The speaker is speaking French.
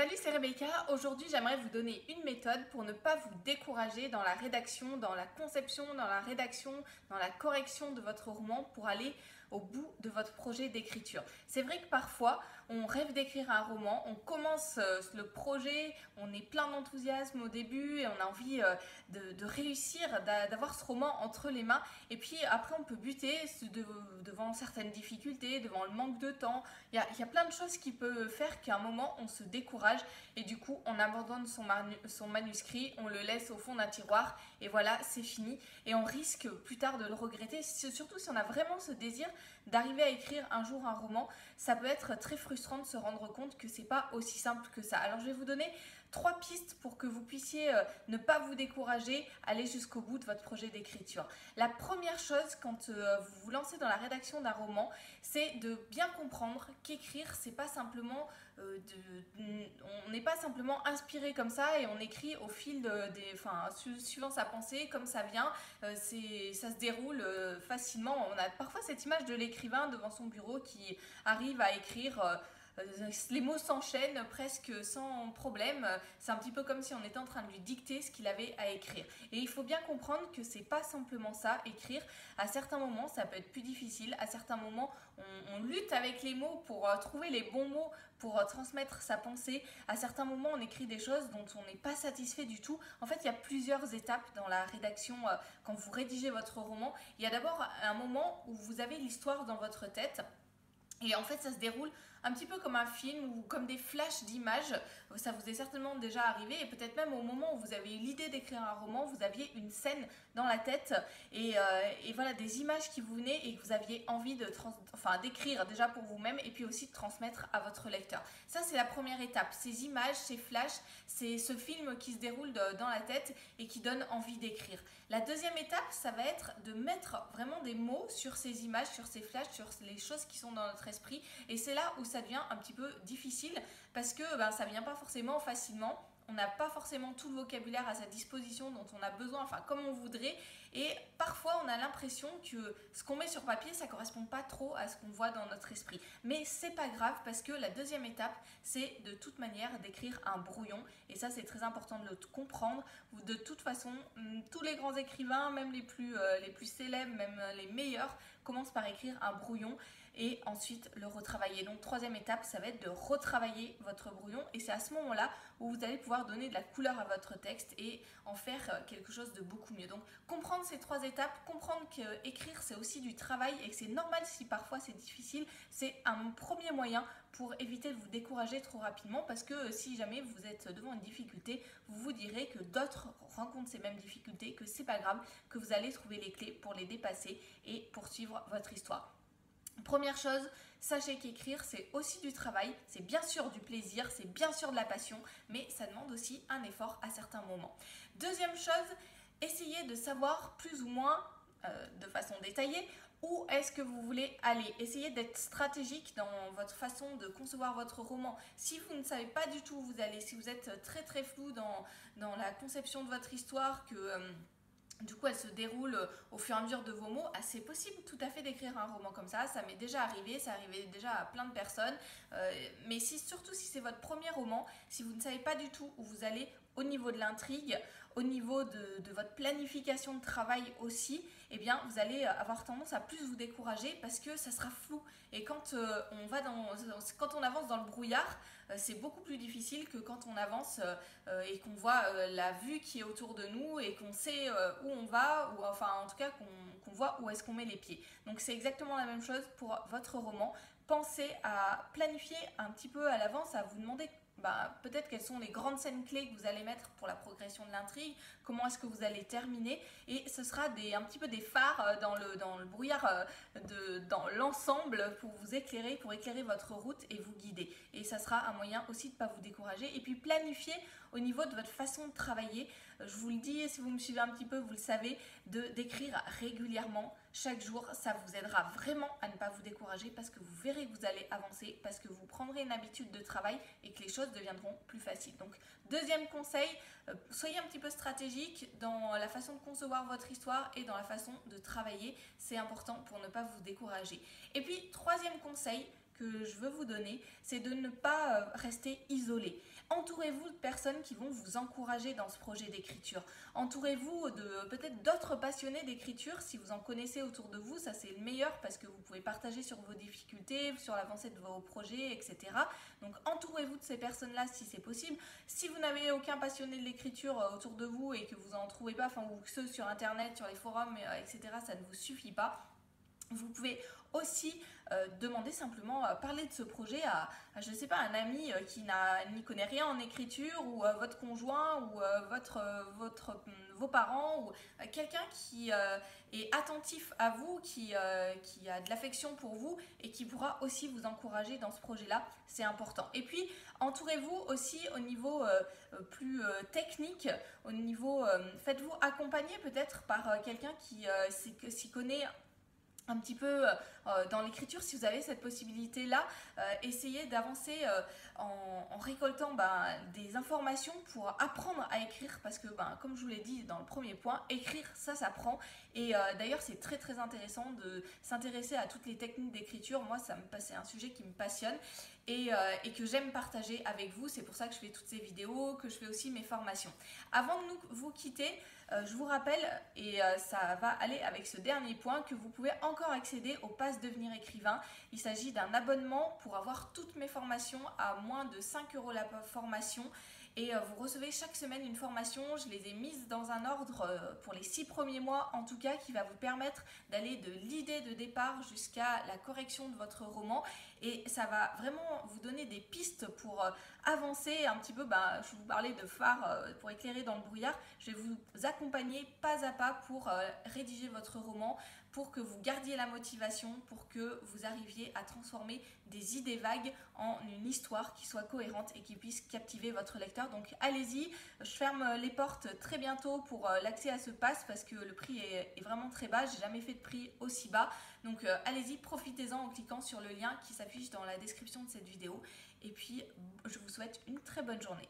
Salut, c'est Rebecca. Aujourd'hui, j'aimerais vous donner une méthode pour ne pas vous décourager dans la rédaction, dans la conception, dans la rédaction, dans la correction de votre roman pour aller au bout de votre projet d'écriture. C'est vrai que parfois, on rêve d'écrire un roman, on commence le projet, on est plein d'enthousiasme au début et on a envie de réussir, d'avoir ce roman entre les mains. Et puis après, on peut buter devant certaines difficultés, devant le manque de temps. Il y a plein de choses qui peuvent faire qu'à un moment, on se décourage et du coup, on abandonne son manuscrit, on le laisse au fond d'un tiroir et voilà, c'est fini. Et on risque plus tard de le regretter, surtout si on a vraiment ce désir d'arriver à écrire un jour un roman. Ça peut être très frustrant de se rendre compte que c'est pas aussi simple que ça. Alors je vais vous donner 3 pistes pour que vous puissiez ne pas vous décourager, aller jusqu'au bout de votre projet d'écriture. La première chose quand vous vous lancez dans la rédaction d'un roman, c'est de bien comprendre qu'écrire, c'est pas simplement on n'est pas simplement inspiré comme ça et on écrit au fil suivant sa pensée, comme ça vient, ça se déroule facilement. On a parfois cette image de l'écrivain devant son bureau qui arrive à écrire. Les mots s'enchaînent presque sans problème. C'est un petit peu comme si on était en train de lui dicter ce qu'il avait à écrire. Et il faut bien comprendre que c'est pas simplement ça, écrire. À certains moments, ça peut être plus difficile. À certains moments, on lutte avec les mots pour trouver les bons mots pour transmettre sa pensée. À certains moments, on écrit des choses dont on n'est pas satisfait du tout. En fait, il y a plusieurs étapes dans la rédaction quand vous rédigez votre roman. Il y a d'abord un moment où vous avez l'histoire dans votre tête. Et en fait, ça se déroule un petit peu comme un film ou comme des flashs d'images. Ça vous est certainement déjà arrivé et peut-être même au moment où vous avez eu l'idée d'écrire un roman, vous aviez une scène dans la tête et voilà des images qui vous venaient et que vous aviez envie d'écrire déjà pour vous-même et puis aussi de transmettre à votre lecteur. Ça, c'est la première étape. Ces images, ces flashs, c'est ce film qui se déroule dans la tête et qui donne envie d'écrire. La deuxième étape, ça va être de mettre vraiment des mots sur ces images, sur ces flashs, sur les choses qui sont dans notre esprit. Et c'est là où ça devient un petit peu difficile parce que ça ne vient pas forcément facilement. On n'a pas forcément tout le vocabulaire à sa disposition dont on a besoin, comme on voudrait. Et parfois, on a l'impression que ce qu'on met sur papier, ça ne correspond pas trop à ce qu'on voit dans notre esprit. Mais c'est pas grave parce que la deuxième étape, c'est de toute manière d'écrire un brouillon. Et ça, c'est très important de le comprendre. De toute façon, tous les grands écrivains, même les plus célèbres, même les meilleurs, commencent par écrire un brouillon et ensuite le retravailler. Donc troisième étape, ça va être de retravailler votre brouillon et c'est à ce moment-là où vous allez pouvoir donner de la couleur à votre texte et en faire quelque chose de beaucoup mieux. Donc comprendre ces 3 étapes, comprendre qu'écrire c'est aussi du travail et que c'est normal si parfois c'est difficile, c'est un premier moyen pour éviter de vous décourager trop rapidement parce que si jamais vous êtes devant une difficulté, vous vous direz que d'autres rencontrent ces mêmes difficultés, que c'est pas grave, que vous allez trouver les clés pour les dépasser et poursuivre votre histoire. Première chose, sachez qu'écrire c'est aussi du travail, c'est bien sûr du plaisir, c'est bien sûr de la passion, mais ça demande aussi un effort à certains moments. Deuxième chose, essayez de savoir plus ou moins de façon détaillée où est-ce que vous voulez aller. Essayez d'être stratégique dans votre façon de concevoir votre roman. Si vous ne savez pas du tout où vous allez, si vous êtes très très flou dans la conception de votre histoire, que du coup, elle se déroule au fur et à mesure de vos mots. C'est possible tout à fait d'écrire un roman comme ça. Ça m'est déjà arrivé, ça arrivait déjà à plein de personnes. Mais surtout si c'est votre premier roman, si vous ne savez pas du tout où vous allez au niveau de l'intrigue, au niveau de votre planification de travail aussi, eh bien, vous allez avoir tendance à plus vous décourager parce que ça sera flou. Et quand on avance dans le brouillard, c'est beaucoup plus difficile que quand on avance et qu'on voit la vue qui est autour de nous et qu'on sait où on va, ou enfin en tout cas qu'on voit où est-ce qu'on met les pieds. Donc c'est exactement la même chose pour votre roman. Pensez à planifier un petit peu à l'avance, à vous demander peut-être quelles sont les grandes scènes clés que vous allez mettre pour la progression de l'intrigue, comment est-ce que vous allez terminer, et ce sera un petit peu des phares dans le brouillard, dans l'ensemble pour vous éclairer, pour éclairer votre route et vous guider. Et ça sera un moyen aussi de ne pas vous décourager. Et puis planifier au niveau de votre façon de travailler. Je vous le dis, si vous me suivez un petit peu, vous le savez, d'écrire régulièrement, chaque jour, ça vous aidera vraiment à ne pas vous décourager parce que vous verrez que vous allez avancer, parce que vous prendrez une habitude de travail et que les choses deviendront plus faciles. Donc, deuxième conseil, soyez un petit peu stratégique dans la façon de concevoir votre histoire et dans la façon de travailler. C'est important pour ne pas vous décourager. Et puis, troisième conseil que je veux vous donner, c'est de ne pas rester isolé. Entourez-vous de personnes qui vont vous encourager dans ce projet d'écriture. Entourez-vous de peut-être d'autres passionnés d'écriture, si vous en connaissez autour de vous, ça c'est le meilleur parce que vous pouvez partager sur vos difficultés, sur l'avancée de vos projets, etc. Donc entourez-vous de ces personnes-là si c'est possible. Si vous n'avez aucun passionné de l'écriture autour de vous et que vous n'en trouvez pas, ou que ceux sur internet, sur les forums, etc., ça ne vous suffit pas, vous pouvez aussi demander simplement, parler de ce projet à je ne sais pas, un ami qui n'y connaît rien en écriture, ou votre conjoint, ou vos parents, ou quelqu'un qui est attentif à vous, qui a de l'affection pour vous et qui pourra aussi vous encourager dans ce projet-là. C'est important. Et puis, entourez-vous aussi au niveau plus technique, au niveau, faites-vous accompagner peut-être par quelqu'un qui s'y connaît un petit peu dans l'écriture. Si vous avez cette possibilité-là, essayez d'avancer en récoltant des informations pour apprendre à écrire, parce que comme je vous l'ai dit dans le premier point, écrire ça s'apprend, et d'ailleurs c'est très très intéressant de s'intéresser à toutes les techniques d'écriture. Moi c'est un sujet qui me passionne et que j'aime partager avec vous. C'est pour ça que je fais toutes ces vidéos, que je fais aussi mes formations. Avant de vous quitter, je vous rappelle, et ça va aller avec ce dernier point, que vous pouvez encore accéder au Pass Devenir Écrivain. Il s'agit d'un abonnement pour avoir toutes mes formations à moins de 5 € la formation. Et vous recevez chaque semaine une formation. Je les ai mises dans un ordre pour les 6 premiers mois en tout cas, qui va vous permettre d'aller de l'idée de départ jusqu'à la correction de votre roman. Et ça va vraiment vous donner des pistes pour avancer un petit peu. Je vous parlais de phare pour éclairer dans le brouillard. Je vais vous accompagner pas à pas pour rédiger votre roman, pour que vous gardiez la motivation, pour que vous arriviez à transformer des idées vagues en une histoire qui soit cohérente et qui puisse captiver votre lecteur. Donc allez-y, je ferme les portes très bientôt pour l'accès à ce pass, parce que le prix est vraiment très bas. J'ai jamais fait de prix aussi bas. Donc allez-y, profitez-en en cliquant sur le lien qui s'affiche dans la description de cette vidéo. Et puis je vous souhaite une très bonne journée.